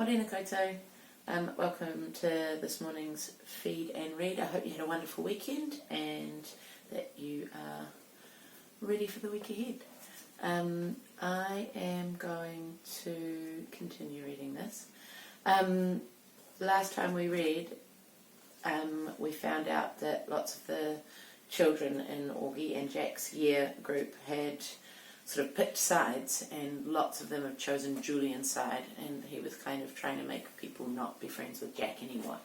Morena koutou. Welcome to this morning's feed and read. I hope you had a wonderful weekend and that you are ready for the week ahead. I am going to continue reading this. Last time we read, we found out that lots of the children in Augie and Jack's year group had sort of picked sides, and lots of them have chosen Julian's side, and he was kind of trying to make people not be friends with Jack anymore.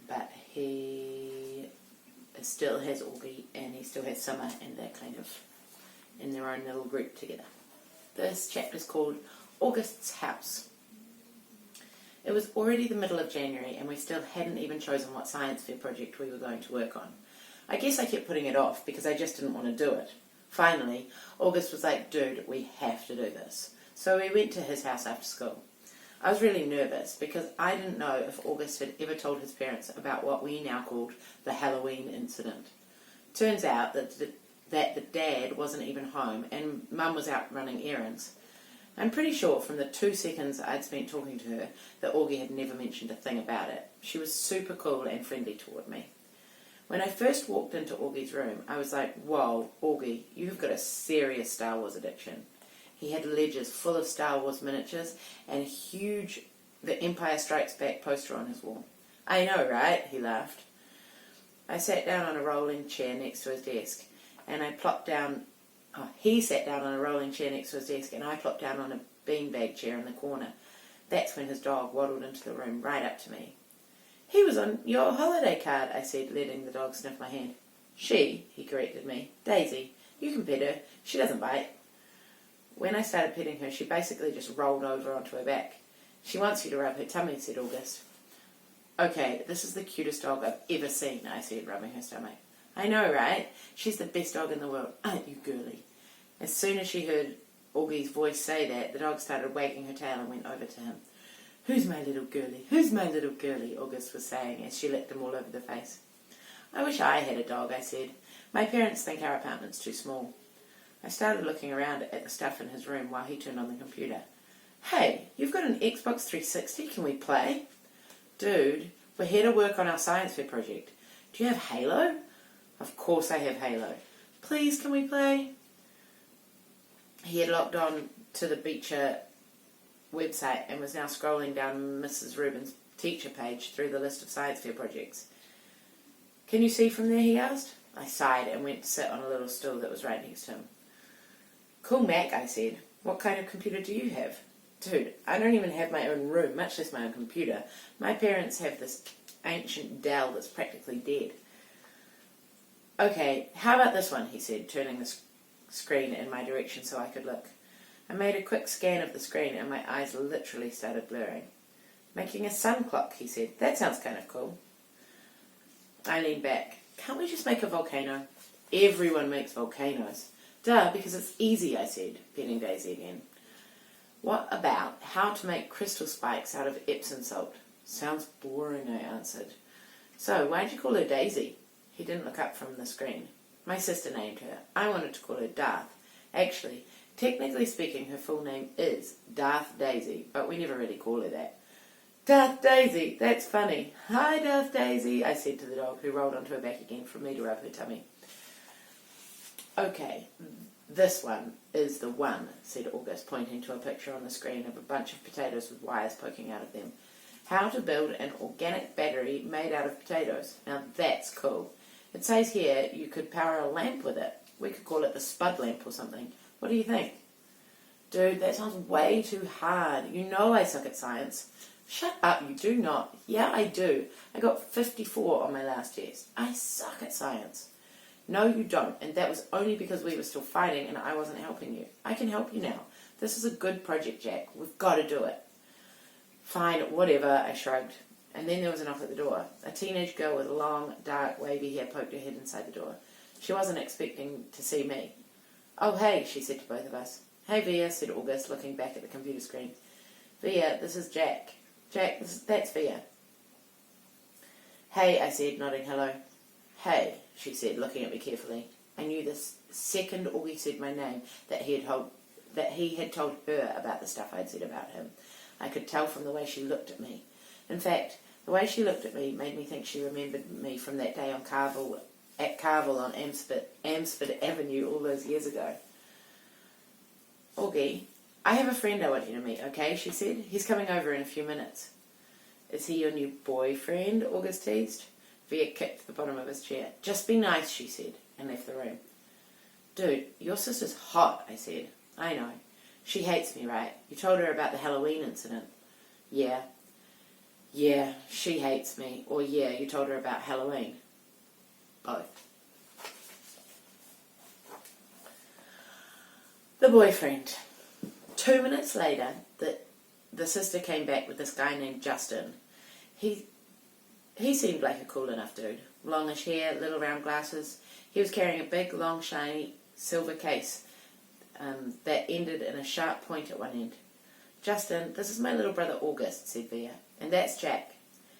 But he still has Augie and he still has Summer, and they're kind of in their own little group together. This chapter is called August's House. It was already the middle of January and we still hadn't even chosen what science fair project we were going to work on. I guess I kept putting it off because I just didn't want to do it. Finally, August was like, dude, we have to do this. So we went to his house after school. I was really nervous because I didn't know if August had ever told his parents about what we now called the Halloween incident. Turns out that the dad wasn't even home and Mum was out running errands. I'm pretty sure from the 2 seconds I'd spent talking to her that Augie had never mentioned a thing about it. She was super cool and friendly toward me. When I first walked into Augie's room, I was like, whoa, Augie, you've got a serious Star Wars addiction. He had ledgers full of Star Wars miniatures and a huge The Empire Strikes Back poster on his wall. I know, right? He laughed. I sat down on a rolling chair next to his desk, and I plopped down... he sat down on a rolling chair next to his desk, and I plopped down on a beanbag chair in the corner. That's when his dog waddled into the room right up to me. He was on your holiday card, I said, letting the dog sniff my hand. She, he corrected me. Daisy. You can pet her. She doesn't bite. When I started petting her, she basically just rolled over onto her back. She wants you to rub her tummy, said August. Okay, this is the cutest dog I've ever seen, I said, rubbing her stomach. I know, right? She's the best dog in the world, aren't you, girlie? As soon as she heard Augie's voice say that, the dog started wagging her tail and went over to him. Who's my little girlie? Who's my little girlie? August was saying as she licked him all over the face. I wish I had a dog, I said. My parents think our apartment's too small. I started looking around at the stuff in his room while he turned on the computer. Hey, you've got an Xbox 360, can we play? Dude, we're here to work on our science fair project. Do you have Halo? Of course I have Halo. Please, can we play? He had logged on to the Beecher website and was now scrolling down Mrs. Rubin's teacher page through the list of science fair projects. Can you see from there, he asked. I sighed and went to sit on a little stool that was right next to him. Cool Mac, I said. What kind of computer do you have? Dude, I don't even have my own room, much less my own computer. My parents have this ancient Dell that's practically dead. Okay, how about this one, he said, turning the screen in my direction so I could look. I made a quick scan of the screen and my eyes literally started blurring. Making a sun clock, he said. That sounds kind of cool. I leaned back. Can't we just make a volcano? Everyone makes volcanoes. Duh, because it's easy, I said, petting Daisy again. What about how to make crystal spikes out of Epsom salt? Sounds boring, I answered. So, why'd you call her Daisy? He didn't look up from the screen. My sister named her. I wanted to call her Darth. Actually, technically speaking, her full name is Darth Daisy, but we never really call her that. Darth Daisy, that's funny. Hi, Darth Daisy, I said to the dog, who rolled onto her back again for me to rub her tummy. Okay, this one is the one, said August, pointing to a picture on the screen of a bunch of potatoes with wires poking out of them. How to build an organic battery made out of potatoes. Now that's cool. It says here you could power a lamp with it. We could call it the Spud lamp or something. What do you think? Dude, that sounds way too hard. You know I suck at science. Shut up, you do not. Yeah, I do. I got 54 on my last test. I suck at science. No, you don't, and that was only because we were still fighting and I wasn't helping you. I can help you now. This is a good project, Jack. We've got to do it. Fine, whatever, I shrugged. And then there was a knock at the door. A teenage girl with long, dark, wavy hair poked her head inside the door. She wasn't expecting to see me. Oh, hey, she said to both of us. Hey, Via, said August, looking back at the computer screen. Via, this is Jack. Jack, that's Via. Hey, I said, nodding hello. Hey, she said, looking at me carefully. I knew this second Augie said my name that he had told her about the stuff I'd said about him. I could tell from the way she looked at me. In fact, the way she looked at me made me think she remembered me from that day at Carville on Amsford Avenue all those years ago. Augie, I have a friend I want you to meet, okay, she said. He's coming over in a few minutes. Is he your new boyfriend? August teased. Via kicked the bottom of his chair. Just be nice, she said, and left the room. Dude, your sister's hot, I said. I know. She hates me, right? You told her about the Halloween incident. Yeah. Yeah, she hates me. Or yeah, you told her about Halloween. Both. The boyfriend. 2 minutes later, the sister came back with this guy named Justin. He seemed like a cool enough dude. Longish hair, little round glasses. He was carrying a big, long, shiny silver case that ended in a sharp point at one end. Justin, this is my little brother August, said Via. And that's Jack.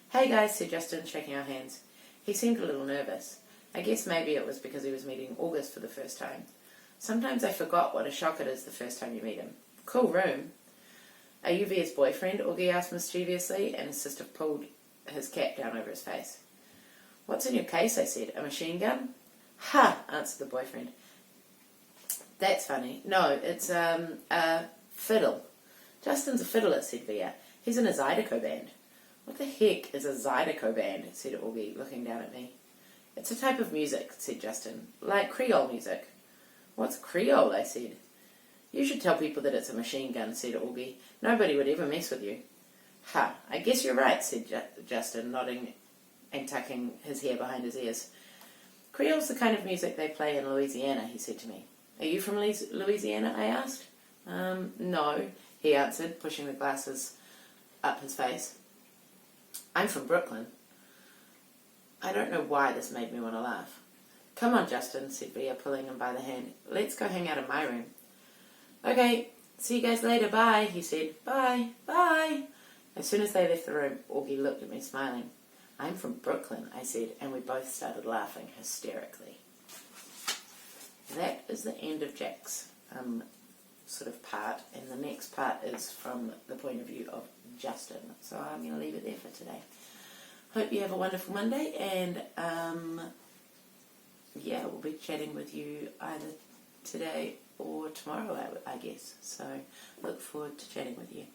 Hey guys, said Justin, shaking our hands. He seemed a little nervous. I guess maybe it was because he was meeting August for the first time. Sometimes I forgot what a shock it is the first time you meet him. Cool room. Are you Via's boyfriend? Augie asked mischievously, and his sister pulled his cap down over his face. What's in your case? I said. A machine gun? Ha! Answered the boyfriend. That's funny. No, it's a fiddle. Justin's a fiddler, said Via. He's in a Zydeco band. What the heck is a Zydeco band? Said Augie, looking down at me. It's a type of music, said Justin. Like Creole music. What's Creole? I said. You should tell people that it's a machine gun, said Augie. Nobody would ever mess with you. Ha, I guess you're right, said Justin, nodding and tucking his hair behind his ears. Creole's the kind of music they play in Louisiana, he said to me. Are you from Louisiana? I asked. No, he answered, pushing the glasses up his face. I'm from Brooklyn. I don't know why this made me want to laugh. Come on, Justin, said Via, pulling him by the hand. Let's go hang out in my room. Okay, see you guys later, bye, he said. Bye, bye. As soon as they left the room, Augie looked at me smiling. I'm from Brooklyn, I said, and we both started laughing hysterically. That is the end of Jack's sort of part, and the next part is from the point of view of Justin. So I'm going to leave it there for today. Hope you have a wonderful Monday, and yeah, we'll be chatting with you either today or tomorrow, I guess. So look forward to chatting with you.